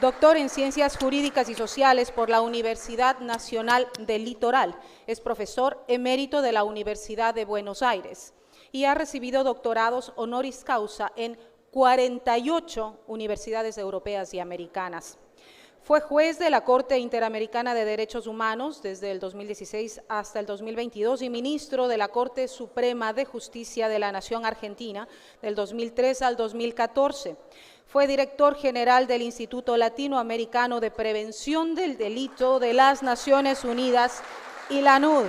Doctor en Ciencias Jurídicas y Sociales por la Universidad Nacional del Litoral. Es profesor emérito de la Universidad de Buenos Aires y ha recibido doctorados honoris causa en 48 universidades europeas y americanas. Fue juez de la Corte Interamericana de Derechos Humanos desde el 2016 hasta el 2022 y ministro de la Corte Suprema de Justicia de la Nación Argentina del 2003 al 2014. Fue director general del Instituto Latinoamericano de Prevención del Delito de las Naciones Unidas y la ANUD.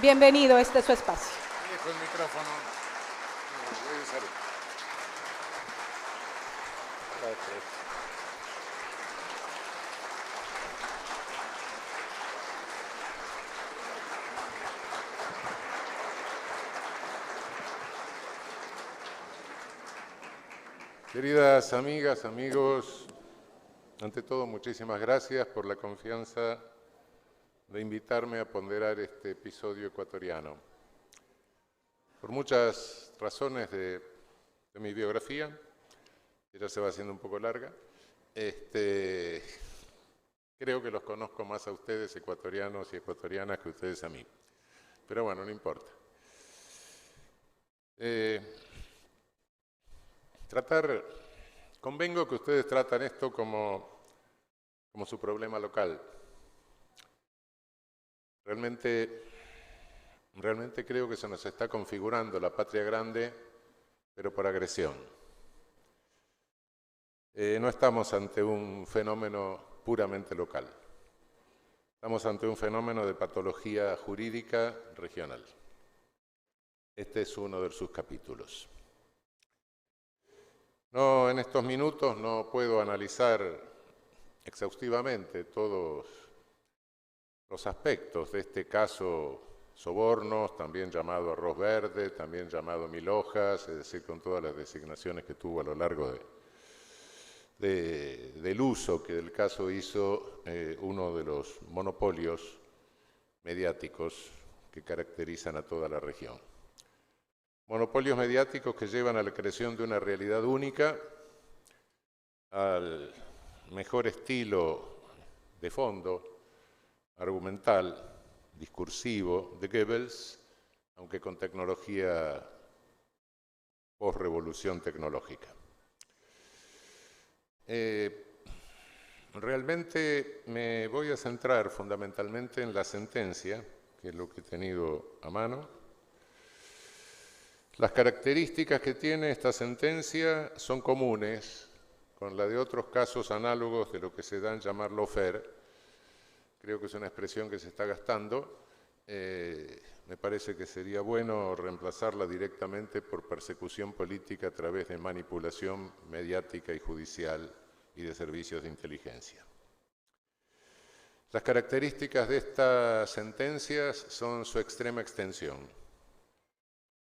Bienvenido, este es su espacio. Dejo el micrófono. Voy a usar. Gracias. Queridas amigas, amigos, ante todo muchísimas gracias por la confianza de invitarme a ponderar este episodio ecuatoriano. Por muchas razones de mi biografía, que ya se va haciendo un poco larga, creo que los conozco más a ustedes, ecuatorianos y ecuatorianas, que ustedes a mí. Pero bueno, no importa. Convengo que ustedes tratan esto como su problema local. Realmente creo que se nos está configurando la patria grande, pero por agresión. No estamos ante un fenómeno puramente local. Estamos ante un fenómeno de patología jurídica regional. Este es uno de sus capítulos. No, en estos minutos no puedo analizar exhaustivamente todos los aspectos de este caso sobornos, también llamado arroz verde, también llamado mil hojas, es decir, con todas las designaciones que tuvo a lo largo del uso que del caso hizo uno de los monopolios mediáticos que caracterizan a toda la región. Monopolios mediáticos que llevan a la creación de una realidad única, al mejor estilo de fondo, argumental, discursivo de Goebbels, aunque con tecnología post-revolución tecnológica. Realmente me voy a centrar fundamentalmente en la sentencia, que es lo que he tenido a mano. Las características que tiene esta sentencia son comunes con la de otros casos análogos de lo que se dan llamar lawfare. Creo que es una expresión que se está gastando. Me parece que sería bueno reemplazarla directamente por persecución política a través de manipulación mediática y judicial y de servicios de inteligencia. Las características de estas sentencias son su extrema extensión.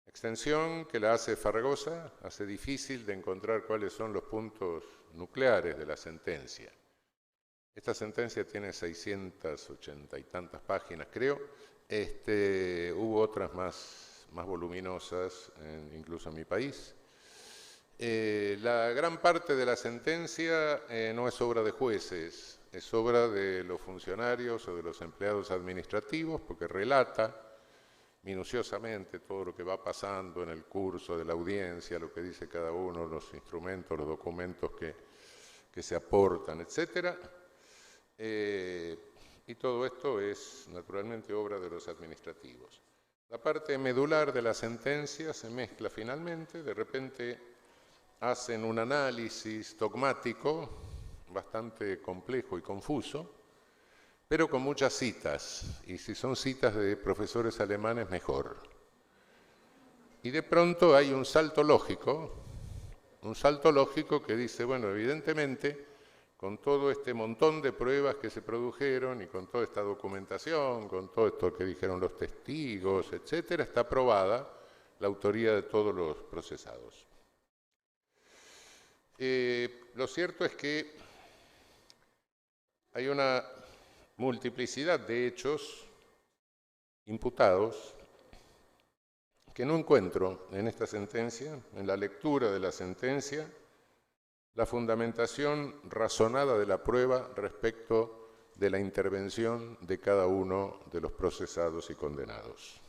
Extensión que la hace farragosa, hace difícil de encontrar cuáles son los puntos nucleares de la sentencia. Esta sentencia tiene 680 y tantas páginas, creo. Hubo otras más voluminosas, incluso en mi país. La gran parte de la sentencia no es obra de jueces, es obra de los funcionarios o de los empleados administrativos, porque relata minuciosamente todo lo que va pasando en el curso de la audiencia, lo que dice cada uno, los instrumentos, los documentos que se aportan, etcétera. Y todo esto es naturalmente obra de los administrativos. La parte medular de la sentencia se mezcla finalmente, de repente hacen un análisis dogmático bastante complejo y confuso, pero con muchas citas, y si son citas de profesores alemanes, mejor. Y de pronto hay un salto lógico que dice, bueno, evidentemente, con todo este montón de pruebas que se produjeron y con toda esta documentación, con todo esto que dijeron los testigos, etcétera, está probada la autoría de todos los procesados. Lo cierto es que hay una multiplicidad de hechos imputados que no encuentro en esta sentencia, en la lectura de la sentencia, la fundamentación razonada de la prueba respecto de la intervención de cada uno de los procesados y condenados.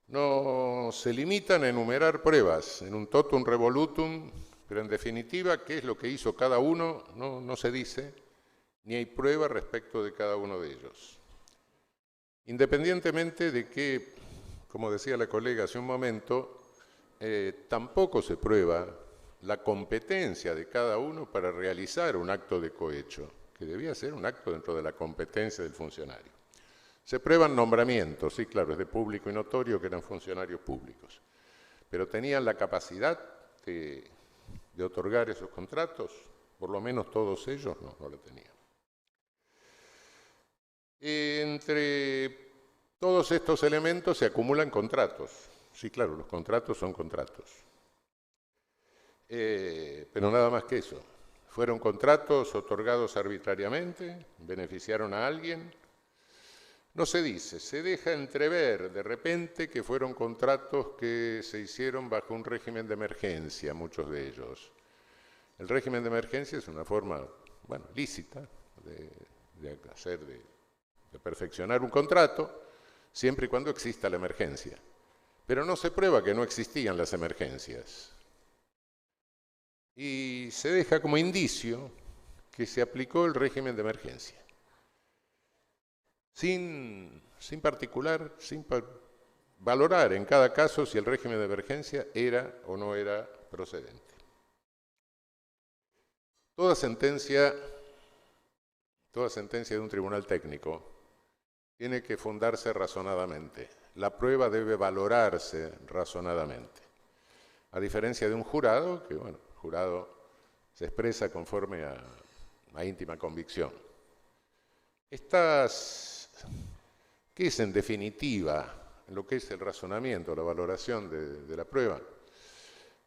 No se limitan a enumerar pruebas en un totum revolutum, pero en definitiva, ¿qué es lo que hizo cada uno? No se dice, ni hay prueba respecto de cada uno de ellos. Independientemente de que, como decía la colega hace un momento, tampoco se prueba la competencia de cada uno para realizar un acto de cohecho, que debía ser un acto dentro de la competencia del funcionario. Se prueban nombramientos, sí, claro, es de público y notorio que eran funcionarios públicos, pero tenían la capacidad de otorgar esos contratos, por lo menos todos ellos no la tenían. Entre todos estos elementos se acumulan contratos. Sí, claro, los contratos son contratos. Pero nada más que eso. Fueron contratos otorgados arbitrariamente, beneficiaron a alguien. No se dice, se deja entrever de repente que fueron contratos que se hicieron bajo un régimen de emergencia, muchos de ellos. El régimen de emergencia es una forma, bueno, lícita de perfeccionar un contrato, siempre y cuando exista la emergencia. Pero no se prueba que no existían las emergencias. Y se deja como indicio que se aplicó el régimen de emergencia. Sin valorar en cada caso si el régimen de emergencia era o no era procedente. Toda sentencia de un tribunal técnico tiene que fundarse razonadamente. La prueba debe valorarse razonadamente. A diferencia de un jurado, que bueno, el jurado se expresa conforme a íntima convicción. ¿Qué es en definitiva lo que es el razonamiento, la valoración de la prueba?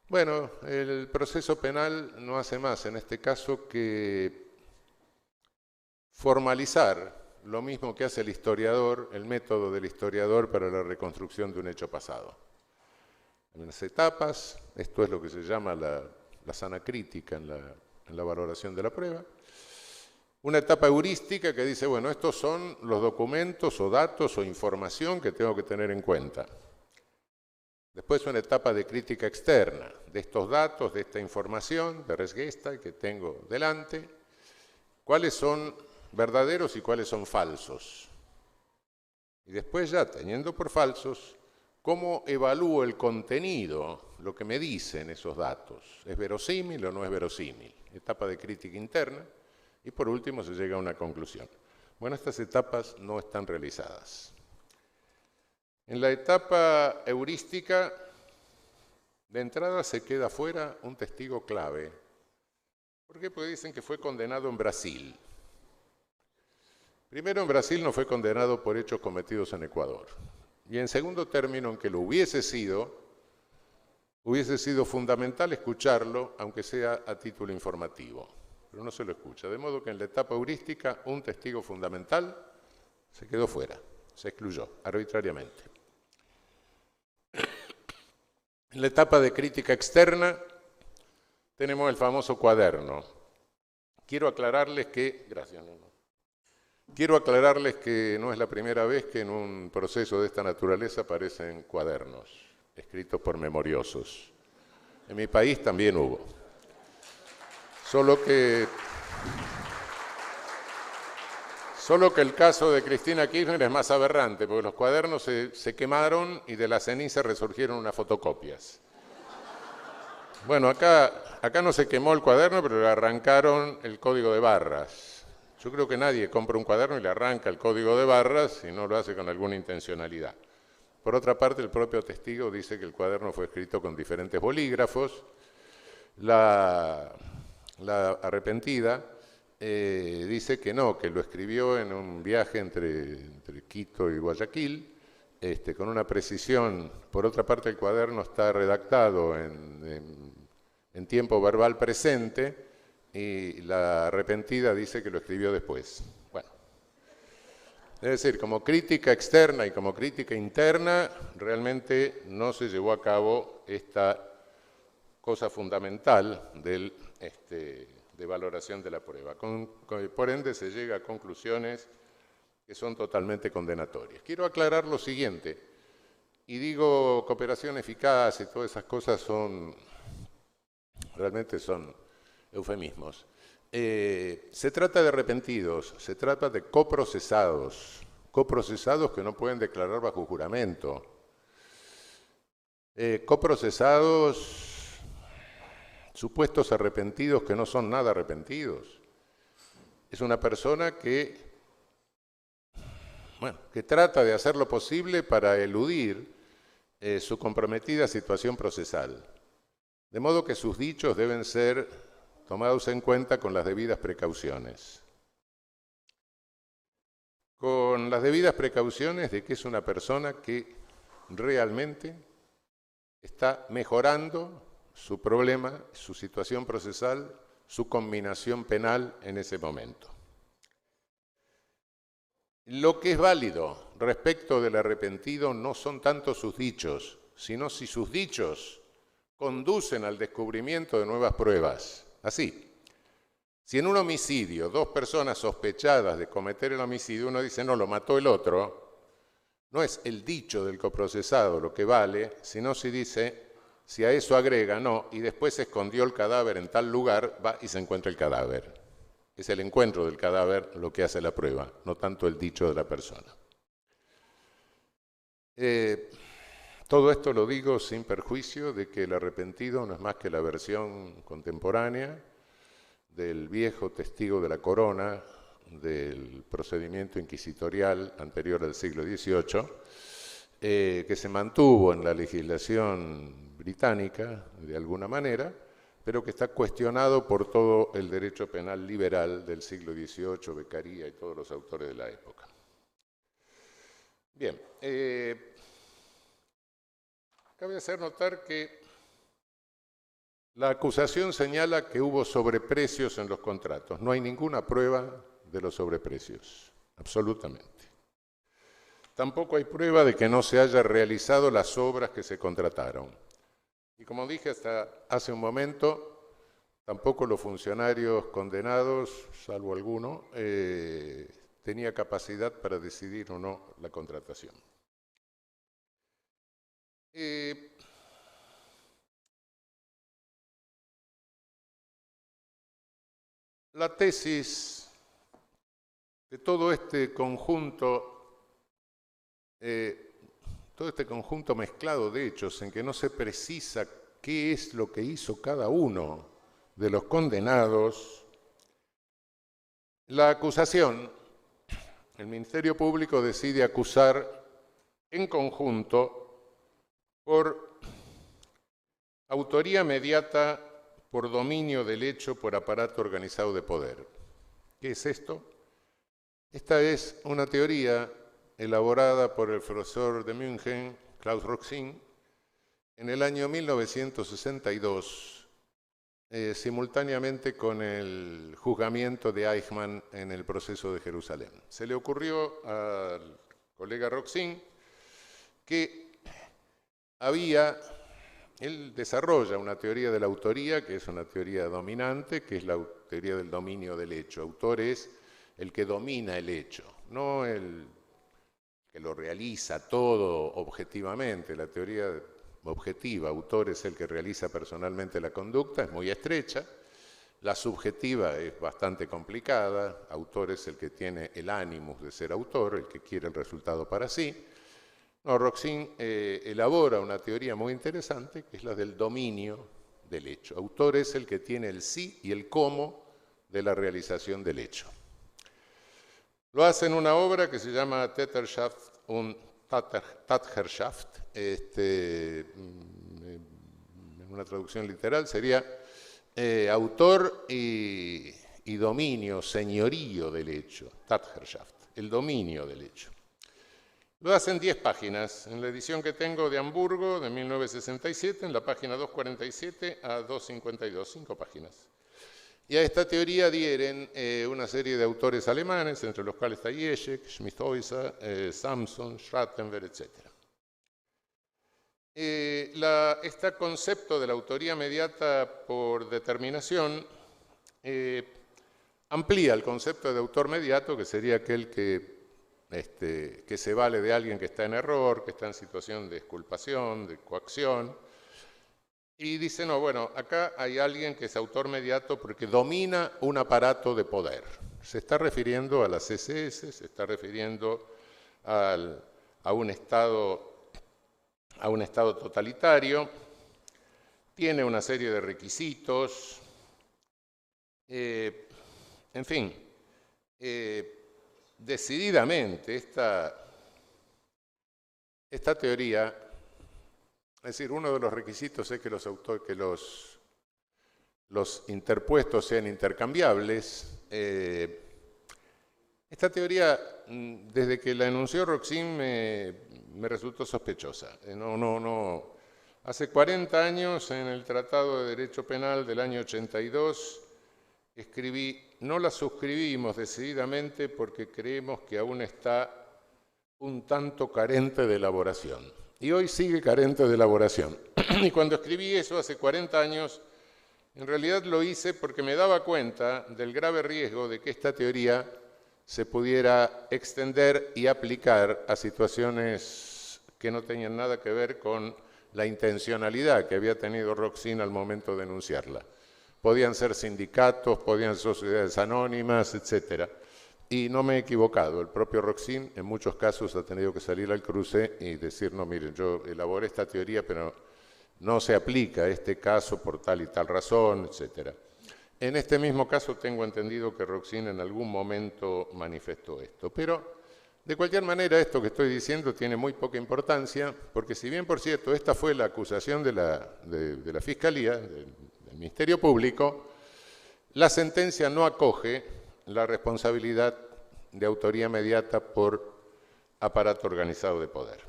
Bueno, el proceso penal no hace más en este caso que formalizar lo mismo que hace el historiador, el método del historiador para la reconstrucción de un hecho pasado. En las etapas, esto es lo que se llama la sana crítica en la valoración de la prueba. Una etapa heurística que dice, bueno, estos son los documentos o datos o información que tengo que tener en cuenta. Después una etapa de crítica externa de estos datos, de esta información, de res gesta que tengo delante. ¿Cuáles son verdaderos y cuáles son falsos? Y después ya, teniendo por falsos, ¿cómo evalúo el contenido, lo que me dicen esos datos? ¿Es verosímil o no es verosímil? Etapa de crítica interna. Y por último se llega a una conclusión. Bueno, estas etapas no están realizadas. En la etapa heurística, de entrada se queda fuera un testigo clave. ¿Por qué? Porque dicen que fue condenado en Brasil. Primero, en Brasil no fue condenado por hechos cometidos en Ecuador. Y en segundo término, aunque lo hubiese sido fundamental escucharlo, aunque sea a título informativo. Pero no se lo escucha. De modo que en la etapa heurística un testigo fundamental se quedó fuera, se excluyó arbitrariamente. En la etapa de crítica externa tenemos el famoso cuaderno. Quiero aclararles que no es la primera vez que en un proceso de esta naturaleza aparecen cuadernos escritos por memoriosos. En mi país también hubo. Solo que el caso de Cristina Kirchner es más aberrante, porque los cuadernos se quemaron y de la ceniza resurgieron unas fotocopias. Bueno, acá no se quemó el cuaderno, pero le arrancaron el código de barras. Yo creo que nadie compra un cuaderno y le arranca el código de barras si no lo hace con alguna intencionalidad. Por otra parte, el propio testigo dice que el cuaderno fue escrito con diferentes bolígrafos. La la arrepentida dice que no, que lo escribió en un viaje entre Quito y Guayaquil, con una precisión. Por otra parte, el cuaderno está redactado en tiempo verbal presente y la arrepentida dice que lo escribió después. Bueno, es decir, como crítica externa y como crítica interna, realmente no se llevó a cabo esta cosa fundamental de valoración de la prueba. Por ende, se llega a conclusiones que son totalmente condenatorias. Quiero aclarar lo siguiente, y digo cooperación eficaz y todas esas cosas realmente son eufemismos. Se trata de arrepentidos, se trata de coprocesados que no pueden declarar bajo juramento. Coprocesados, supuestos arrepentidos que no son nada arrepentidos. Es una persona que trata de hacer lo posible para eludir su comprometida situación procesal. De modo que sus dichos deben ser tomados en cuenta con las debidas precauciones. Con las debidas precauciones de que es una persona que realmente está mejorando su problema, su situación procesal, su combinación penal en ese momento. Lo que es válido respecto del arrepentido no son tanto sus dichos, sino si sus dichos conducen al descubrimiento de nuevas pruebas. Así, si en un homicidio 2 personas sospechadas de cometer el homicidio, uno dice no, lo mató el otro, no es el dicho del coprocesado lo que vale, sino si dice, si a eso agrega no, y después se escondió el cadáver en tal lugar, va y se encuentra el cadáver. Es el encuentro del cadáver lo que hace la prueba, no tanto el dicho de la persona. Todo esto lo digo sin perjuicio de que el arrepentido no es más que la versión contemporánea del viejo testigo de la corona, del procedimiento inquisitorial anterior al siglo XVIII, que se mantuvo en la legislación británica de alguna manera, pero que está cuestionado por todo el derecho penal liberal del siglo XVIII, Beccaria y todos los autores de la época. Bien, cabe hacer notar que la acusación señala que hubo sobreprecios en los contratos. No hay ninguna prueba de los sobreprecios, absolutamente. Tampoco hay prueba de que no se haya realizado las obras que se contrataron. Y como dije hasta hace un momento, tampoco los funcionarios condenados, salvo alguno, tenía capacidad para decidir o no la contratación. La tesis de todo este conjunto mezclado de hechos en que no se precisa qué es lo que hizo cada uno de los condenados, la acusación, el Ministerio Público decide acusar en conjunto por autoría mediata por dominio del hecho por aparato organizado de poder. ¿Qué es esto? Esta es una teoría elaborada por el profesor de München, Klaus Roxin, en el año 1962, simultáneamente con el juzgamiento de Eichmann en el proceso de Jerusalén. Se le ocurrió al colega Roxin que él desarrolla una teoría de la autoría, que es una teoría dominante, que es la teoría del dominio del hecho. Autor es el que domina el hecho, no el que lo realiza todo objetivamente. La teoría objetiva, autor es el que realiza personalmente la conducta, es muy estrecha. La subjetiva es bastante complicada, autor es el que tiene el ánimo de ser autor, el que quiere el resultado para sí. No, Roxin elabora una teoría muy interesante, que es la del dominio del hecho. Autor es el que tiene el sí y el cómo de la realización del hecho. Lo hace en una obra que se llama Täterschaft und Tatherrschaft. En una traducción literal sería autor y dominio, señorío del hecho, Tatherrschaft, el dominio del hecho. Lo hace en 10 páginas, en la edición que tengo de Hamburgo de 1967, en la página 247 a 252, 5 páginas. Y a esta teoría adhieren una serie de autores alemanes, entre los cuales está Jeschek, Schmidhäuser, Samson, Schrattenberg, etc. Este concepto de la autoría mediata por determinación amplía el concepto de autor mediato, que sería aquel que se vale de alguien que está en error, que está en situación de exculpación, de coacción, y dice, no, bueno, acá hay alguien que es autor mediato porque domina un aparato de poder. Se está refiriendo a las SS, se está refiriendo a un Estado totalitario, tiene una serie de requisitos, en fin, decididamente esta teoría, es decir, uno de los requisitos es que los interpuestos sean intercambiables. Esta teoría, desde que la enunció Roxin, me resultó sospechosa. Hace 40 años, en el Tratado de Derecho Penal del año 82, escribí, no la suscribimos decididamente porque creemos que aún está un tanto carente de elaboración. Y hoy sigue carente de elaboración. Y cuando escribí eso hace 40 años, en realidad lo hice porque me daba cuenta del grave riesgo de que esta teoría se pudiera extender y aplicar a situaciones que no tenían nada que ver con la intencionalidad que había tenido Roxin al momento de enunciarla. Podían ser sindicatos, podían ser sociedades anónimas, etc. Y no me he equivocado. El propio Roxin en muchos casos ha tenido que salir al cruce y decir, no, miren, yo elaboré esta teoría, pero no se aplica a este caso por tal y tal razón, etc. En este mismo caso tengo entendido que Roxin en algún momento manifestó esto. Pero, de cualquier manera, esto que estoy diciendo tiene muy poca importancia, porque si bien, por cierto, esta fue la acusación de la Fiscalía, del Ministerio Público, la sentencia no acoge la responsabilidad de autoría mediata por aparato organizado de poder,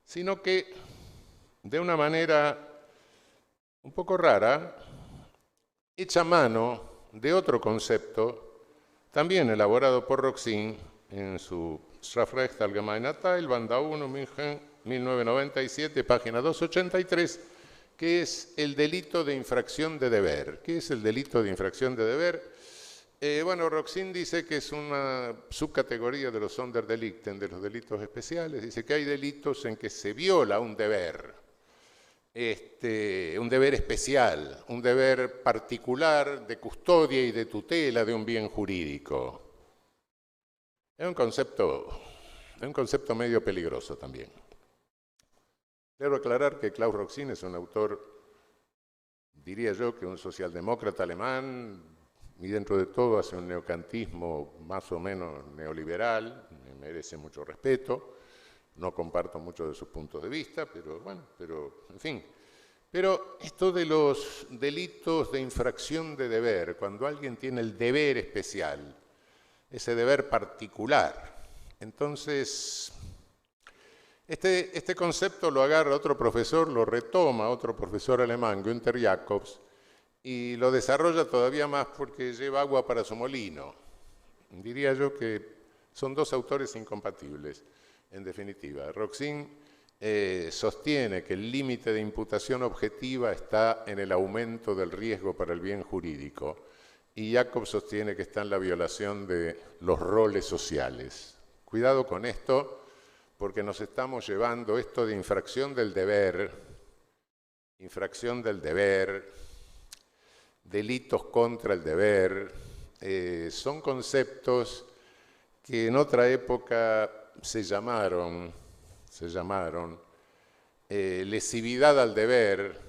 sino que, de una manera un poco rara, echa mano de otro concepto, también elaborado por Roxin en su Strafrecht Allgemeiner Teil, Banda 1, München, 1997, página 283, que es el delito de infracción de deber. ¿Qué es el delito de infracción de deber? Bueno, Roxin dice que es una subcategoría de los Sonderdelikten, de los delitos especiales. Dice que hay delitos en que se viola un deber especial, un deber particular de custodia y de tutela de un bien jurídico. Es un concepto medio peligroso también. Debo aclarar que Klaus Roxin es un autor, diría yo, que un socialdemócrata alemán, y dentro de todo hace un neocantismo más o menos neoliberal, me merece mucho respeto, no comparto muchos de sus puntos de vista, pero bueno, en fin. Pero esto de los delitos de infracción de deber, cuando alguien tiene el deber especial, ese deber particular, entonces este concepto lo agarra otro profesor, lo retoma otro profesor alemán, Günther Jacobs, y lo desarrolla todavía más porque lleva agua para su molino. Diría yo que son dos autores incompatibles, en definitiva. Roxin sostiene que el límite de imputación objetiva está en el aumento del riesgo para el bien jurídico, y Jacobs sostiene que está en la violación de los roles sociales. Cuidado con esto, porque nos estamos llevando esto de infracción del deber, delitos contra el deber, son conceptos que en otra época se llamaron lesividad al deber,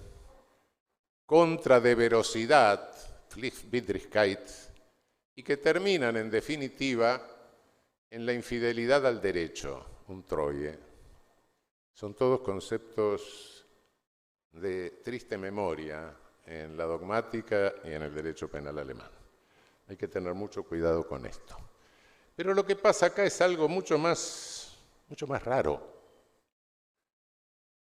contradeberosidad, Pflichtwidrigkeit, y que terminan en definitiva en la infidelidad al derecho, Untreue. Son todos conceptos de triste memoria en la dogmática y en el derecho penal alemán. Hay que tener mucho cuidado con esto. Pero lo que pasa acá es algo mucho más raro.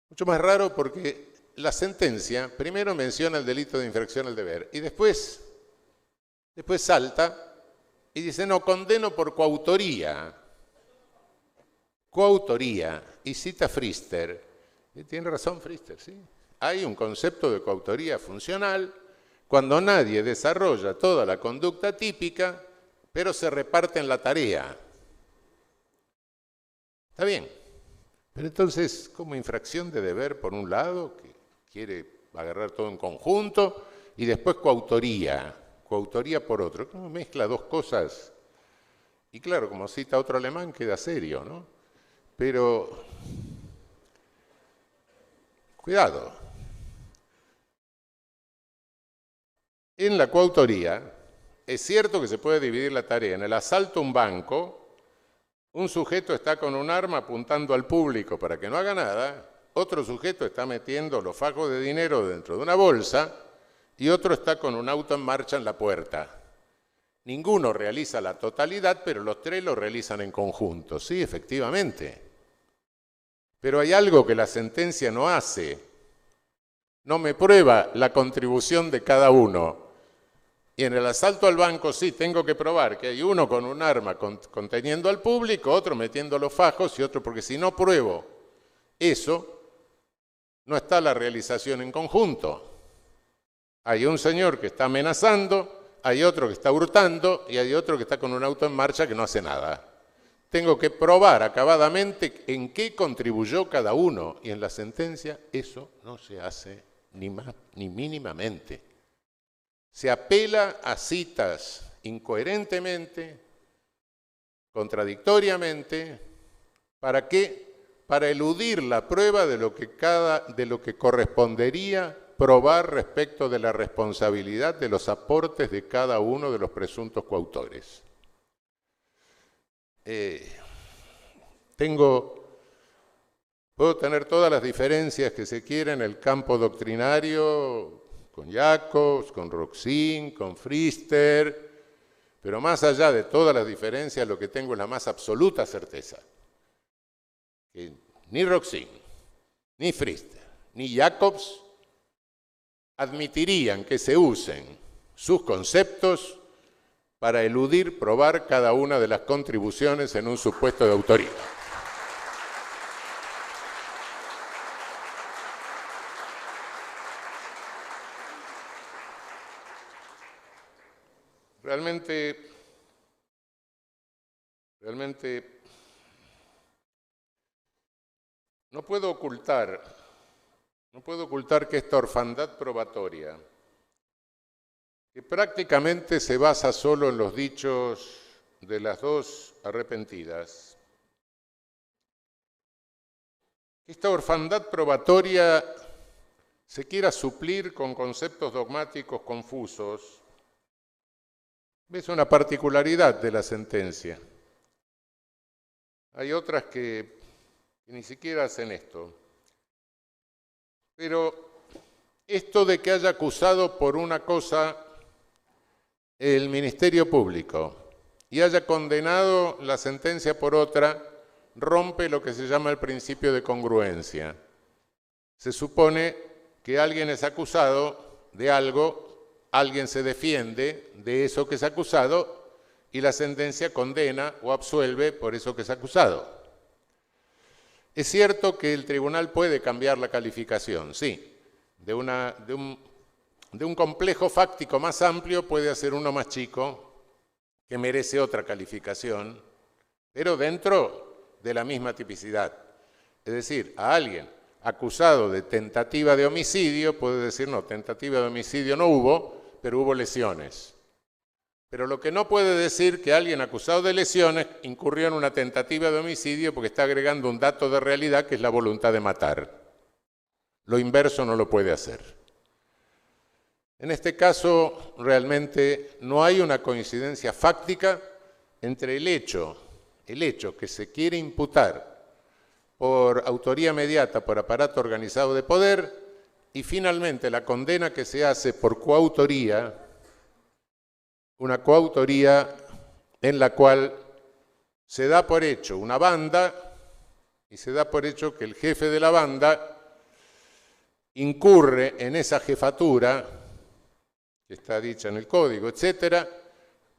Mucho más raro porque la sentencia primero menciona el delito de infracción al deber y después salta y dice, no, condeno por coautoría. Coautoría. Y cita Pfister. Y tiene razón Pfister, ¿sí? Hay un concepto de coautoría funcional cuando nadie desarrolla toda la conducta típica, pero se reparten la tarea. Está bien. Pero entonces, como infracción de deber por un lado, que quiere agarrar todo en conjunto, y después coautoría por otro. ¿Cómo mezcla dos cosas? Y claro, como cita otro alemán, queda serio, ¿no? Pero, cuidado. En la coautoría, es cierto que se puede dividir la tarea. En el asalto a un banco, un sujeto está con un arma apuntando al público para que no haga nada, otro sujeto está metiendo los fajos de dinero dentro de una bolsa y otro está con un auto en marcha en la puerta. Ninguno realiza la totalidad, pero los tres lo realizan en conjunto. Sí, efectivamente. Pero hay algo que la sentencia no hace. No me prueba la contribución de cada uno. Y en el asalto al banco sí tengo que probar que hay uno con un arma conteniendo al público, otro metiendo los fajos y otro, porque si no pruebo eso, no está la realización en conjunto. Hay un señor que está amenazando, hay otro que está hurtando y hay otro que está con un auto en marcha que no hace nada. Tengo que probar acabadamente en qué contribuyó cada uno y en la sentencia eso no se hace ni mínimamente. Se apela a citas incoherentemente, contradictoriamente, ¿para qué? Para eludir la prueba de lo que correspondería probar respecto de la responsabilidad de los aportes de cada uno de los presuntos coautores. Puedo tener todas las diferencias que se quieran en el campo doctrinario, con Jacobs, con Roxin, con Pfister, pero más allá de todas las diferencias, lo que tengo es la más absoluta certeza, que ni Roxin, ni Pfister, ni Jacobs admitirían que se usen sus conceptos para eludir probar cada una de las contribuciones en un supuesto de autoría. Realmente no puedo ocultar que esta orfandad probatoria, que prácticamente se basa solo en los dichos de las dos arrepentidas, esta orfandad probatoria se quiera suplir con conceptos dogmáticos confusos, es una particularidad de la sentencia. Hay otras que ni siquiera hacen esto. Pero esto de que haya acusado por una cosa el Ministerio Público y haya condenado la sentencia por otra, rompe lo que se llama el principio de congruencia. Se supone que alguien es acusado de algo, alguien se defiende de eso que es acusado y la sentencia condena o absuelve por eso que es acusado. Es cierto que el tribunal puede cambiar la calificación, sí. De un complejo fáctico más amplio puede hacer uno más chico que merece otra calificación, pero dentro de la misma tipicidad. Es decir, a alguien acusado de tentativa de homicidio puede decir, no, tentativa de homicidio no hubo, pero hubo lesiones. Pero lo que no puede decir que alguien acusado de lesiones incurrió en una tentativa de homicidio porque está agregando un dato de realidad que es la voluntad de matar. Lo inverso no lo puede hacer. En este caso, realmente no hay una coincidencia fáctica entre el hecho que se quiere imputar por autoría mediata por aparato organizado de poder y finalmente la condena que se hace por coautoría, una coautoría en la cual se da por hecho una banda y se da por hecho que el jefe de la banda incurre en esa jefatura, que está dicha en el código, etcétera,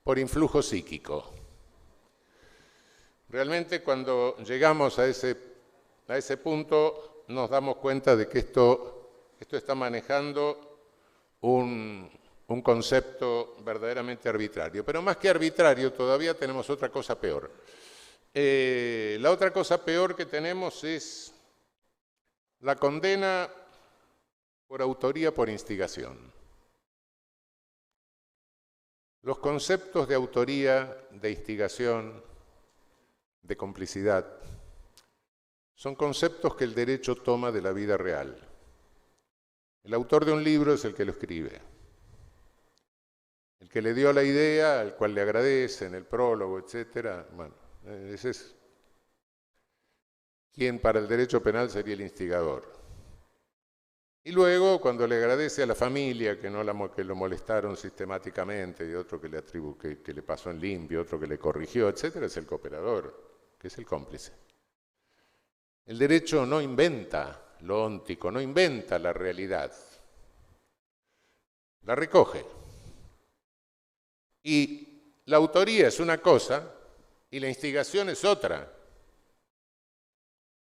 por influjo psíquico. Realmente cuando llegamos a ese punto nos damos cuenta de que esto está manejando un concepto verdaderamente arbitrario. Pero más que arbitrario, todavía tenemos otra cosa peor. La otra cosa peor que tenemos es la condena por autoría por instigación. Los conceptos de autoría, de instigación, de complicidad, son conceptos que el derecho toma de la vida real. El autor de un libro es el que lo escribe. El que le dio la idea, al cual le agradece en el prólogo, etc. Bueno, ese es quien para el derecho penal sería el instigador. Y luego, cuando le agradece a la familia que lo molestaron sistemáticamente, y otro que le pasó en limpio, otro que le corrigió, etc., es el cooperador, que es el cómplice. El derecho no inventa lo óntico, no inventa la realidad, la recoge. Y la autoría es una cosa y la instigación es otra.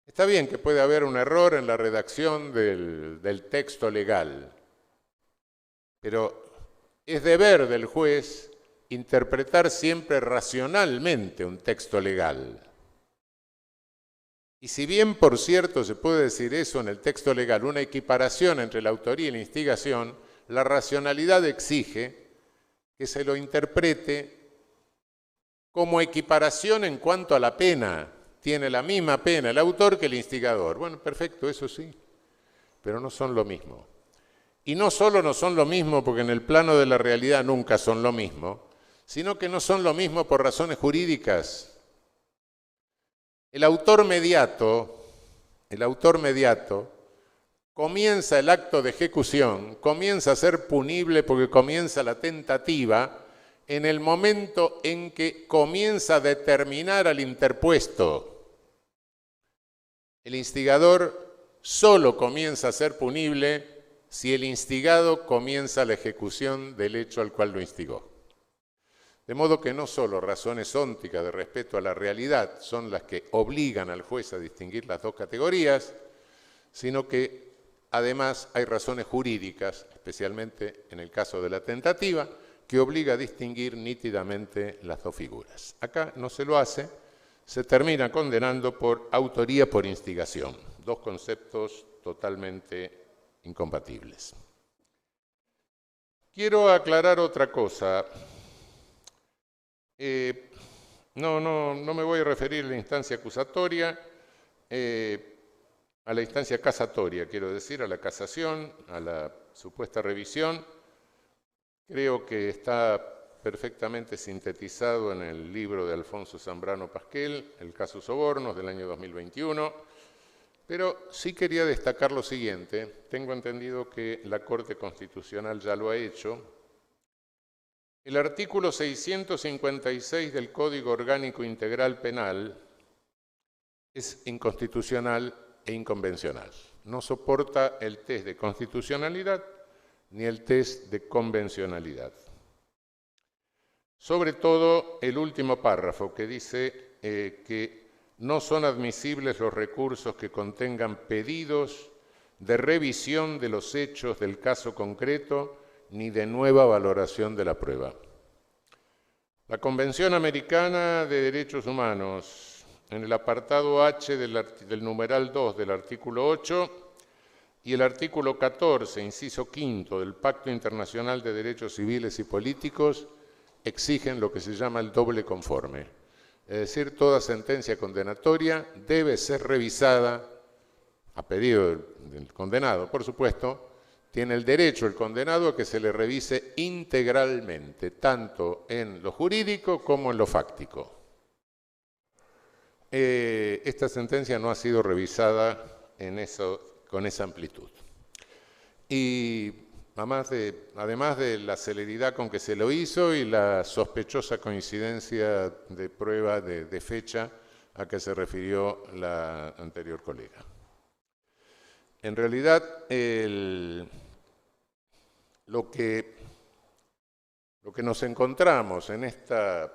Está bien que puede haber un error en la redacción del texto legal, pero es deber del juez interpretar siempre racionalmente un texto legal. Y si bien, por cierto, se puede decir eso en el texto legal, una equiparación entre la autoría y la instigación, la racionalidad exige que se lo interprete como equiparación en cuanto a la pena. Tiene la misma pena el autor que el instigador. Bueno, perfecto, eso sí, pero no son lo mismo. Y no solo no son lo mismo porque en el plano de la realidad nunca son lo mismo, sino que no son lo mismo por razones jurídicas. El autor mediato comienza el acto de ejecución, comienza a ser punible porque comienza la tentativa en el momento en que comienza a determinar al interpuesto. El instigador solo comienza a ser punible si el instigado comienza la ejecución del hecho al cual lo instigó. De modo que no solo razones ónticas de respeto a la realidad son las que obligan al juez a distinguir las dos categorías, sino que además hay razones jurídicas, especialmente en el caso de la tentativa, que obliga a distinguir nítidamente las dos figuras. Acá no se lo hace, se termina condenando por autoría por instigación, dos conceptos totalmente incompatibles. Quiero aclarar otra cosa. No me voy a referir a la instancia acusatoria, a la instancia casatoria, quiero decir, a la casación, a la supuesta revisión. Creo que está perfectamente sintetizado en el libro de Alfonso Zambrano Pasquel, El caso Sobornos, del año 2021, pero sí quería destacar lo siguiente. Tengo entendido que la Corte Constitucional ya lo ha hecho. El artículo 656 del Código Orgánico Integral Penal es inconstitucional e inconvencional. No soporta el test de constitucionalidad ni el test de convencionalidad. Sobre todo el último párrafo que dice que no son admisibles los recursos que contengan pedidos de revisión de los hechos del caso concreto ni de nueva valoración de la prueba. La Convención Americana de Derechos Humanos, en el apartado H del numeral 2 del artículo 8, y el artículo 14, inciso quinto, del Pacto Internacional de Derechos Civiles y Políticos exigen lo que se llama el doble conforme. Es decir, toda sentencia condenatoria debe ser revisada, a pedido del condenado, por supuesto, tiene el derecho el condenado a que se le revise integralmente, tanto en lo jurídico como en lo fáctico. Esta sentencia no ha sido revisada con esa amplitud. y además de la celeridad con que se lo hizo y la sospechosa coincidencia de prueba de fecha a que se refirió la anterior colega. En realidad, lo que nos encontramos en esta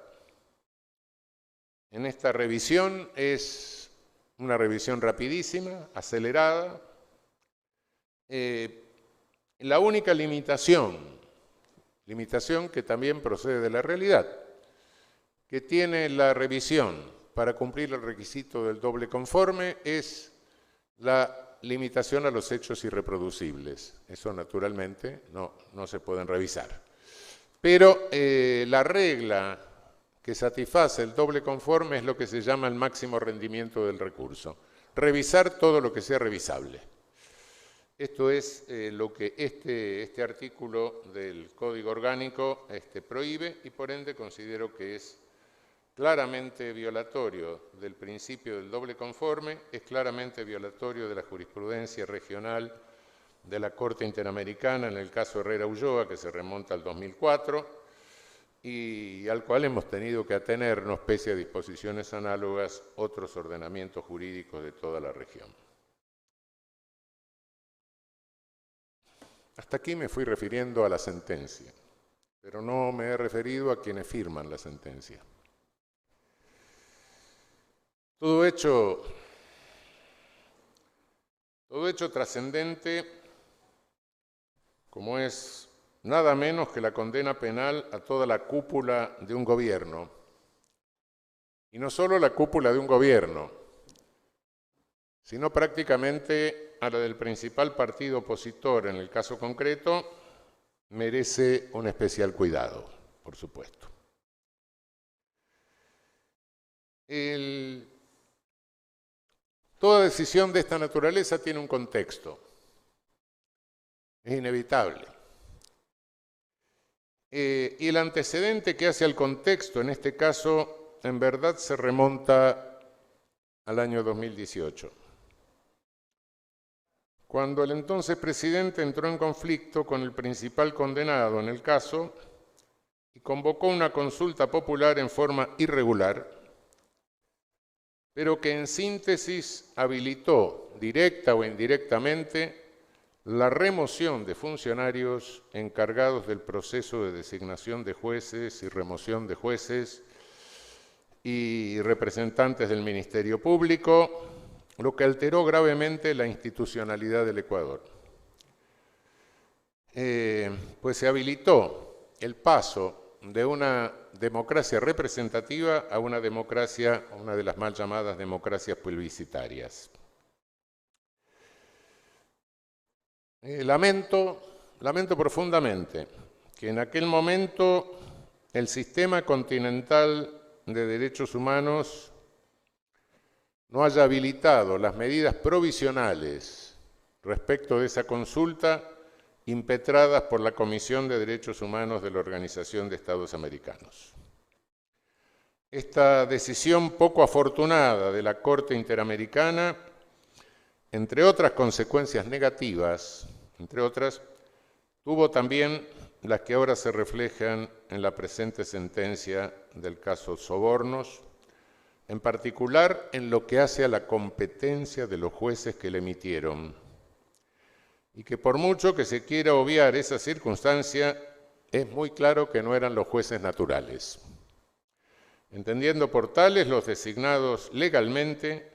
revisión es una revisión rapidísima, acelerada. La única limitación que también procede de la realidad, que tiene la revisión para cumplir el requisito del doble conforme, es la limitación a los hechos irreproducibles. Eso naturalmente no se pueden revisar. Pero la regla que satisface el doble conforme es lo que se llama el máximo rendimiento del recurso. Revisar todo lo que sea revisable. Esto es lo que este artículo del Código Orgánico prohíbe y por ende considero que es claramente violatorio del principio del doble conforme, es claramente violatorio de la jurisprudencia regional de la Corte Interamericana en el caso Herrera Ulloa, que se remonta al 2004, y al cual hemos tenido que atenernos, pese a disposiciones análogas, otros ordenamientos jurídicos de toda la región. Hasta aquí me fui refiriendo a la sentencia, pero no me he referido a quienes firman la sentencia. Todo hecho trascendente, como es nada menos que la condena penal a toda la cúpula de un gobierno. Y no solo la cúpula de un gobierno, sino prácticamente a la del principal partido opositor en el caso concreto, merece un especial cuidado, por supuesto. Toda decisión de esta naturaleza tiene un contexto. Es inevitable. Y el antecedente que hace al contexto, en este caso, en verdad se remonta al año 2018. Cuando el entonces presidente entró en conflicto con el principal condenado en el caso y convocó una consulta popular en forma irregular, pero que en síntesis habilitó, directa o indirectamente, la remoción de funcionarios encargados del proceso de designación de jueces y remoción de jueces y representantes del Ministerio Público, lo que alteró gravemente la institucionalidad del Ecuador. Pues se habilitó el paso de una democracia representativa a una democracia, una de las mal llamadas democracias plebiscitarias. Lamento profundamente que en aquel momento el sistema continental de derechos humanos no haya habilitado las medidas provisionales respecto de esa consulta impetradas por la Comisión de Derechos Humanos de la Organización de Estados Americanos. Esta decisión poco afortunada de la Corte Interamericana, entre otras consecuencias negativas, tuvo también las que ahora se reflejan en la presente sentencia del caso Sobornos, en particular en lo que hace a la competencia de los jueces que le emitieron, y que por mucho que se quiera obviar esa circunstancia, es muy claro que no eran los jueces naturales, entendiendo por tales los designados legalmente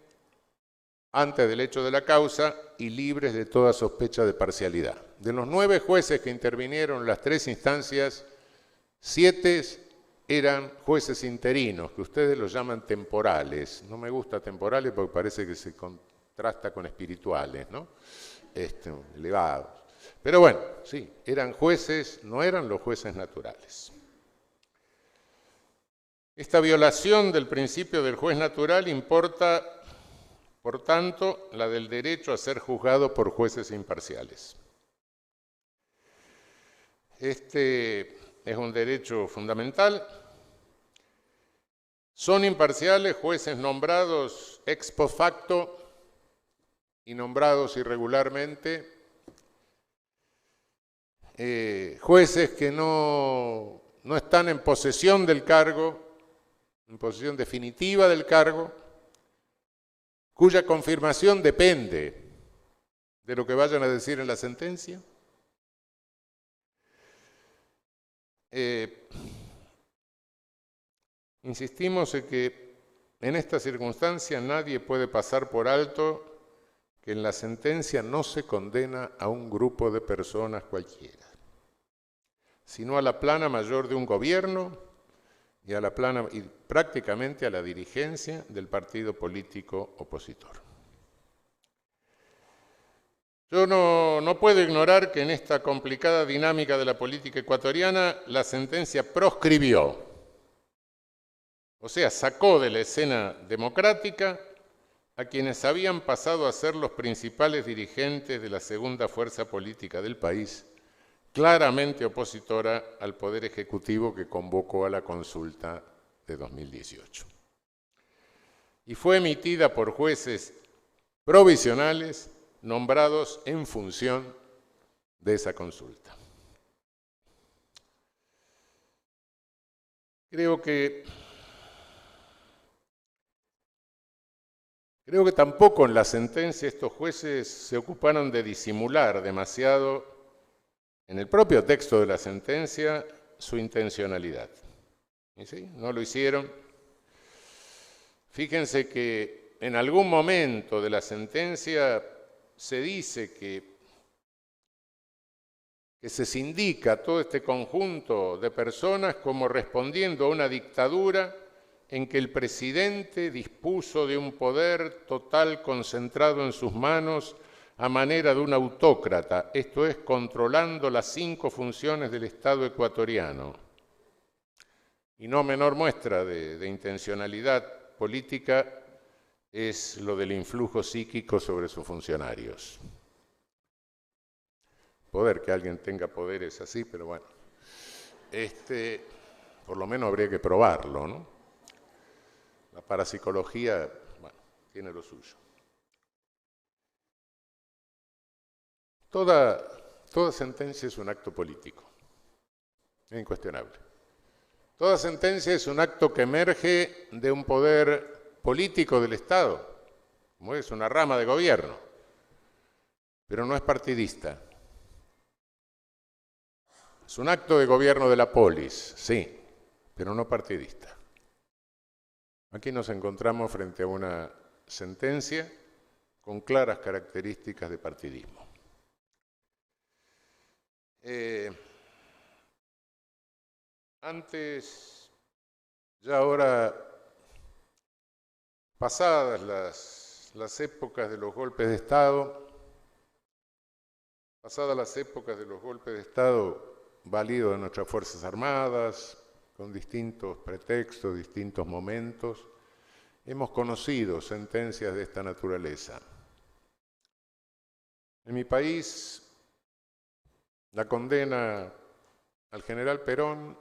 antes del hecho de la causa y libres de toda sospecha de parcialidad. De los 9 jueces que intervinieron en las 3 instancias, 7 eran jueces interinos, que ustedes los llaman temporales. No me gusta temporales porque parece que se contrasta con espirituales, ¿no? Elevados. Pero bueno, sí, eran jueces, no eran los jueces naturales. Esta violación del principio del juez natural importa, por tanto, la del derecho a ser juzgado por jueces imparciales. Este es un derecho fundamental. Son imparciales jueces nombrados ex post facto y nombrados irregularmente, jueces que no están en posesión del cargo, en posesión definitiva del cargo, cuya confirmación depende de lo que vayan a decir en la sentencia. Insistimos en que en esta circunstancia nadie puede pasar por alto que en la sentencia no se condena a un grupo de personas cualquiera, sino a la plana mayor de un gobierno y prácticamente a la dirigencia del partido político opositor. Yo no puedo ignorar que en esta complicada dinámica de la política ecuatoriana la sentencia proscribió, o sea, sacó de la escena democrática a quienes habían pasado a ser los principales dirigentes de la segunda fuerza política del país, claramente opositora al Poder Ejecutivo que convocó a la consulta de 2018. Y fue emitida por jueces provisionales nombrados en función de esa consulta. Creo que tampoco en la sentencia estos jueces se ocuparon de disimular demasiado en el propio texto de la sentencia su intencionalidad. ¿Y sí? No lo hicieron. Fíjense que en algún momento de la sentencia se dice que se sindica todo este conjunto de personas como respondiendo a una dictadura en que el presidente dispuso de un poder total concentrado en sus manos a manera de un autócrata, esto es, controlando las 5 funciones del Estado ecuatoriano. Y no menor muestra de intencionalidad política es lo del influjo psíquico sobre sus funcionarios. Poder, que alguien tenga poderes así, pero bueno, por lo menos habría que probarlo, ¿no? La parapsicología, bueno, tiene lo suyo. Toda sentencia es un acto político, es incuestionable. Toda sentencia es un acto que emerge de un poder político del Estado, como es una rama de gobierno, pero no es partidista. Es un acto de gobierno de la polis, sí, pero no partidista. Aquí nos encontramos frente a una sentencia con claras características de partidismo. Antes, ya ahora, pasadas las épocas de los golpes de Estado, validos de nuestras Fuerzas Armadas, con distintos pretextos, distintos momentos, hemos conocido sentencias de esta naturaleza. En mi país, la condena al general Perón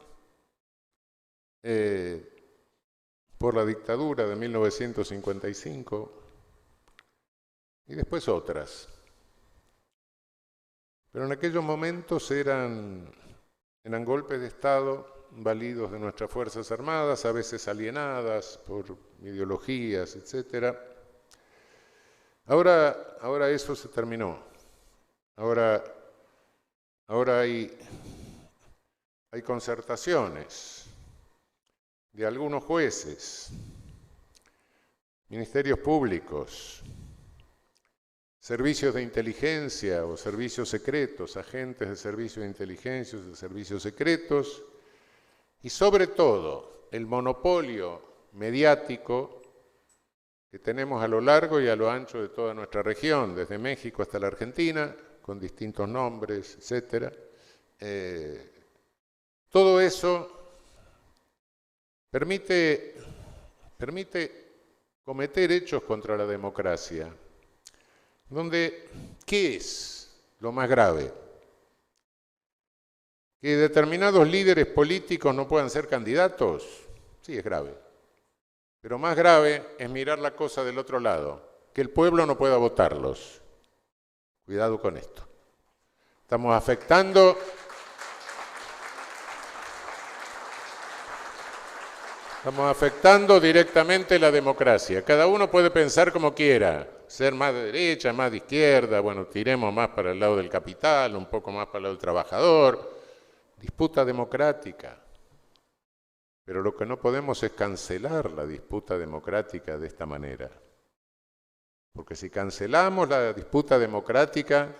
por la dictadura de 1955 y después otras. Pero en aquellos momentos eran golpes de Estado validos de nuestras Fuerzas Armadas, a veces alienadas por ideologías, etc. Ahora eso se terminó. Ahora hay concertaciones de algunos jueces, ministerios públicos, servicios de inteligencia o servicios secretos, agentes de servicios de inteligencia o de servicios secretos, y sobre todo el monopolio mediático que tenemos a lo largo y a lo ancho de toda nuestra región, desde México hasta la Argentina, con distintos nombres, etc. Todo eso permite cometer hechos contra la democracia, donde, ¿qué es lo más grave? ¿Que determinados líderes políticos no puedan ser candidatos? Sí, es grave. Pero más grave es mirar la cosa del otro lado, que el pueblo no pueda votarlos. Cuidado con esto. Estamos afectando Estamos afectando directamente la democracia. Cada uno puede pensar como quiera, ser más de derecha, más de izquierda, bueno, tiremos más para el lado del capital, un poco más para el lado del trabajador. Disputa democrática. Pero lo que no podemos es cancelar la disputa democrática de esta manera. Porque si cancelamos la disputa democrática,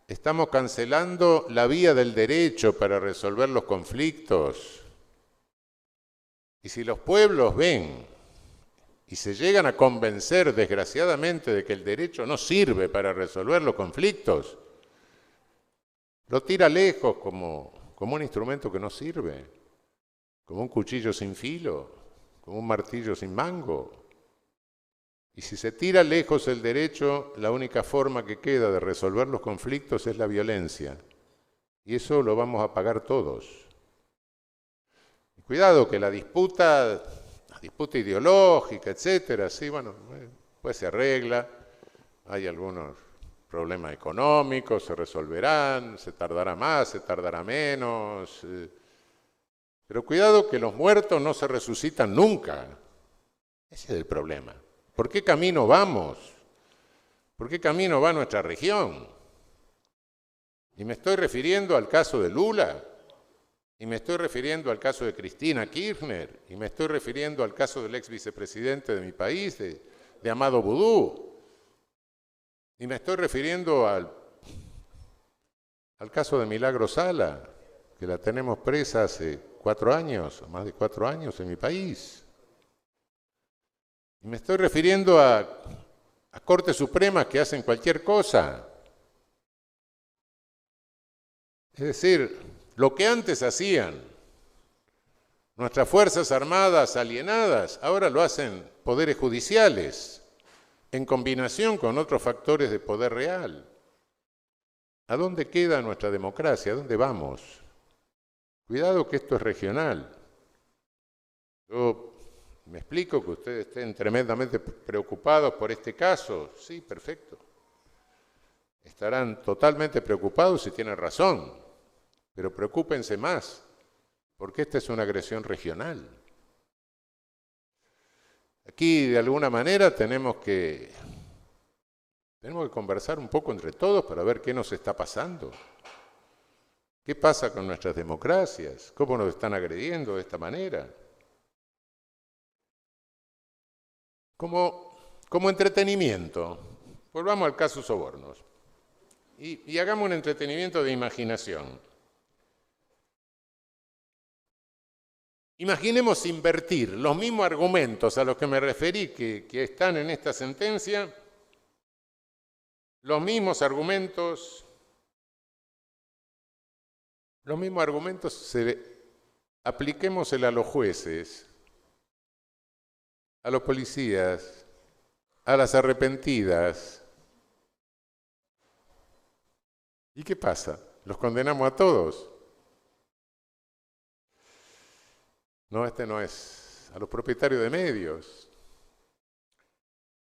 estamos cancelando la vía del derecho para resolver los conflictos. Y si los pueblos ven y se llegan a convencer, desgraciadamente, de que el derecho no sirve para resolver los conflictos, lo tira lejos como un instrumento que no sirve, como un cuchillo sin filo, como un martillo sin mango. Y si se tira lejos el derecho, la única forma que queda de resolver los conflictos es la violencia. Y eso lo vamos a pagar todos. Cuidado que la disputa ideológica, etcétera, sí, bueno, pues se arregla, hay algunos problemas económicos, se resolverán, se tardará más, se tardará menos, pero cuidado que los muertos no se resucitan nunca. Ese es el problema. ¿Por qué camino vamos? ¿Por qué camino va nuestra región? Y me estoy refiriendo al caso de Lula, y me estoy refiriendo al caso de Cristina Kirchner, y me estoy refiriendo al caso del ex vicepresidente de mi país, de Amado Boudou, y me estoy refiriendo al caso de Milagro Sala, que la tenemos presa hace 4 años, más de 4 años en mi país. Y me estoy refiriendo a Cortes Supremas que hacen cualquier cosa. Es decir, lo que antes hacían nuestras Fuerzas Armadas alienadas, ahora lo hacen poderes judiciales, en combinación con otros factores de poder real. ¿A dónde queda nuestra democracia? ¿A dónde vamos? Cuidado que esto es regional. Yo me explico que ustedes estén tremendamente preocupados por este caso. Sí, perfecto. Estarán totalmente preocupados si tienen razón, pero preocúpense más, porque esta es una agresión regional. Aquí, de alguna manera, tenemos que conversar un poco entre todos para ver qué nos está pasando. ¿Qué pasa con nuestras democracias? ¿Cómo nos están agrediendo de esta manera? Como entretenimiento, volvamos al caso Sobornos y hagamos un entretenimiento de imaginación. Imaginemos invertir los mismos argumentos a los que me referí que están en esta sentencia, los mismos argumentos apliquémosela a los jueces, a los policías, a las arrepentidas. ¿Y qué pasa? ¿Los condenamos a todos? No, este no es. A los propietarios de medios.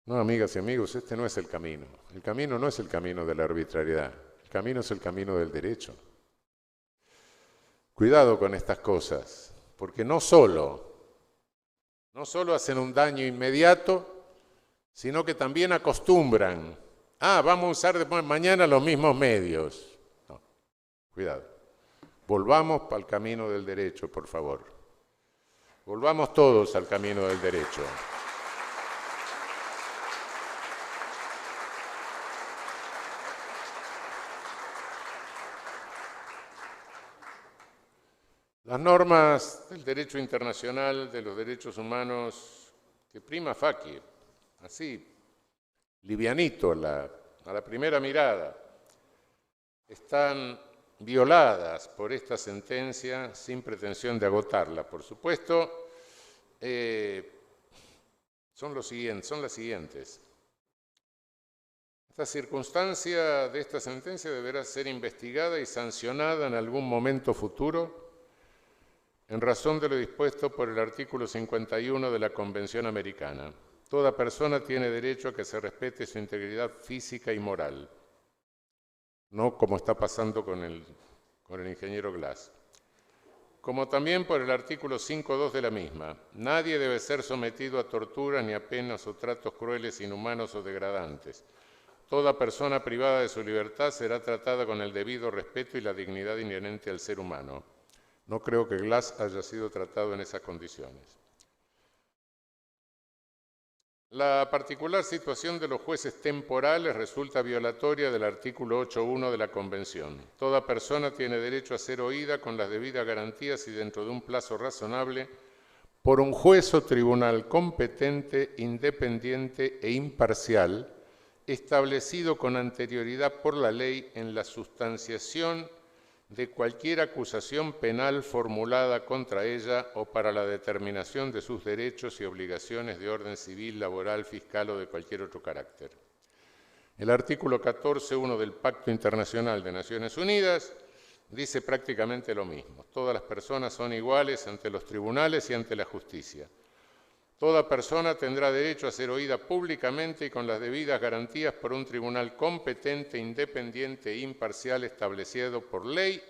No, amigas y amigos, este no es el camino. El camino no es el camino de la arbitrariedad. El camino es el camino del derecho. Cuidado con estas cosas, porque no solo hacen un daño inmediato, sino que también acostumbran. Vamos a usar después mañana los mismos medios. No, cuidado. Volvamos al camino del derecho, por favor. Volvamos todos al camino del derecho. Las normas del derecho internacional de los derechos humanos que prima facie, así, livianito a la primera mirada, están violadas por esta sentencia sin pretensión de agotarla. Por supuesto, son las siguientes. Esta circunstancia de esta sentencia deberá ser investigada y sancionada en algún momento futuro en razón de lo dispuesto por el artículo 51 de la Convención Americana. Toda persona tiene derecho a que se respete su integridad física y moral, no como está pasando con el ingeniero Glass. como también por el artículo 5.2 de la misma. Nadie debe ser sometido a torturas ni a penas o tratos crueles, inhumanos o degradantes. Toda persona privada de su libertad será tratada con el debido respeto y la dignidad inherente al ser humano. No creo que Glass haya sido tratado en esas condiciones. La particular situación de los jueces temporales resulta violatoria del artículo 8.1 de la Convención. Toda persona tiene derecho a ser oída con las debidas garantías y dentro de un plazo razonable por un juez o tribunal competente, independiente e imparcial, establecido con anterioridad por la ley en la sustanciación de cualquier acusación penal formulada contra ella o para la determinación de sus derechos y obligaciones de orden civil, laboral, fiscal o de cualquier otro carácter. El artículo 14.1 del Pacto Internacional de Naciones Unidas dice prácticamente lo mismo. Todas las personas son iguales ante los tribunales y ante la justicia. Toda persona tendrá derecho a ser oída públicamente y con las debidas garantías por un tribunal competente, independiente e imparcial establecido por ley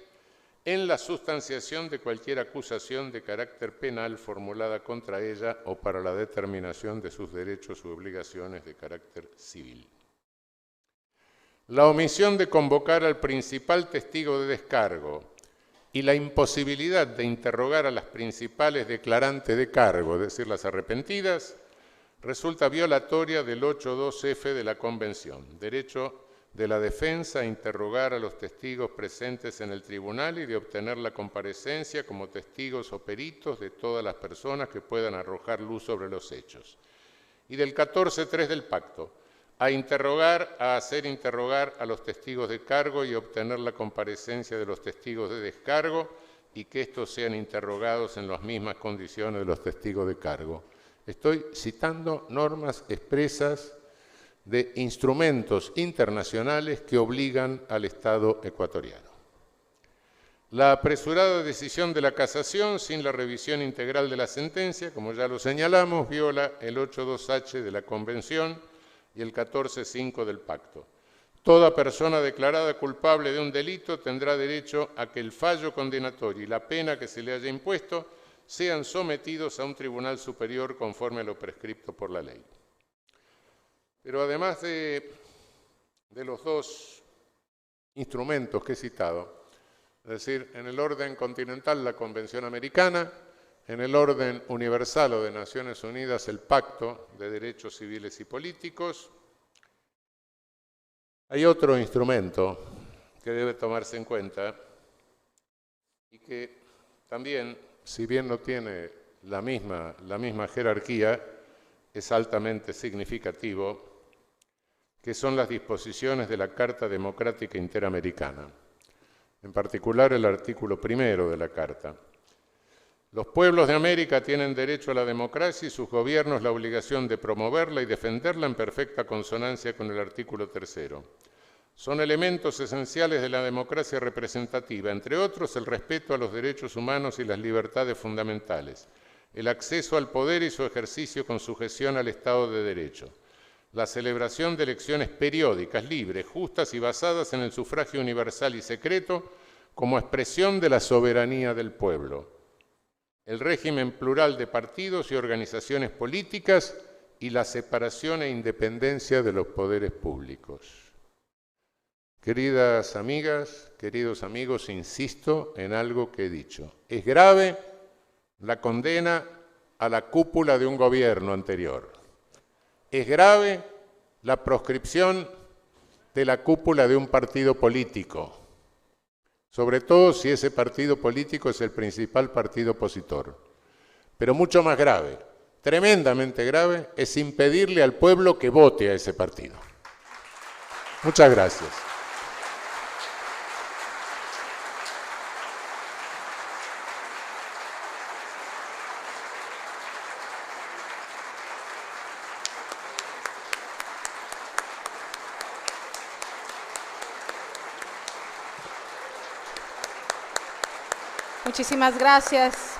en la sustanciación de cualquier acusación de carácter penal formulada contra ella o para la determinación de sus derechos u obligaciones de carácter civil. La omisión de convocar al principal testigo de descargo y la imposibilidad de interrogar a las principales declarantes de cargo, es decir, las arrepentidas, resulta violatoria del 8.2f de la Convención, derecho de la defensa a interrogar a los testigos presentes en el tribunal y de obtener la comparecencia como testigos o peritos de todas las personas que puedan arrojar luz sobre los hechos. Y del 14.3 del Pacto, a hacer interrogar a los testigos de cargo y obtener la comparecencia de los testigos de descargo y que estos sean interrogados en las mismas condiciones de los testigos de cargo. Estoy citando normas expresas de instrumentos internacionales que obligan al Estado ecuatoriano. La apresurada decisión de la casación sin la revisión integral de la sentencia, como ya lo señalamos, viola el 8.2h de la Convención y el 14.5 del Pacto. Toda persona declarada culpable de un delito tendrá derecho a que el fallo condenatorio y la pena que se le haya impuesto sean sometidos a un tribunal superior conforme a lo prescripto por la ley. Pero además de los dos instrumentos que he citado, es decir, en el orden continental la Convención Americana, en el orden universal o de Naciones Unidas el Pacto de Derechos Civiles y Políticos, hay otro instrumento que debe tomarse en cuenta y que también, si bien no tiene la misma jerarquía, es altamente significativo, que son las disposiciones de la Carta Democrática Interamericana, en particular el artículo 1 de la Carta. Los pueblos de América tienen derecho a la democracia y sus gobiernos la obligación de promoverla y defenderla en perfecta consonancia con el artículo 3. Son elementos esenciales de la democracia representativa, entre otros el respeto a los derechos humanos y las libertades fundamentales, el acceso al poder y su ejercicio con sujeción al Estado de Derecho, la celebración de elecciones periódicas, libres, justas y basadas en el sufragio universal y secreto como expresión de la soberanía del pueblo, el régimen plural de partidos y organizaciones políticas y la separación e independencia de los poderes públicos. Queridas amigas, queridos amigos, insisto en algo que he dicho. Es grave la condena a la cúpula de un gobierno anterior. Es grave la proscripción de la cúpula de un partido político, sobre todo si ese partido político es el principal partido opositor. Pero mucho más grave, tremendamente grave, es impedirle al pueblo que vote a ese partido. Muchas gracias. Muchísimas gracias.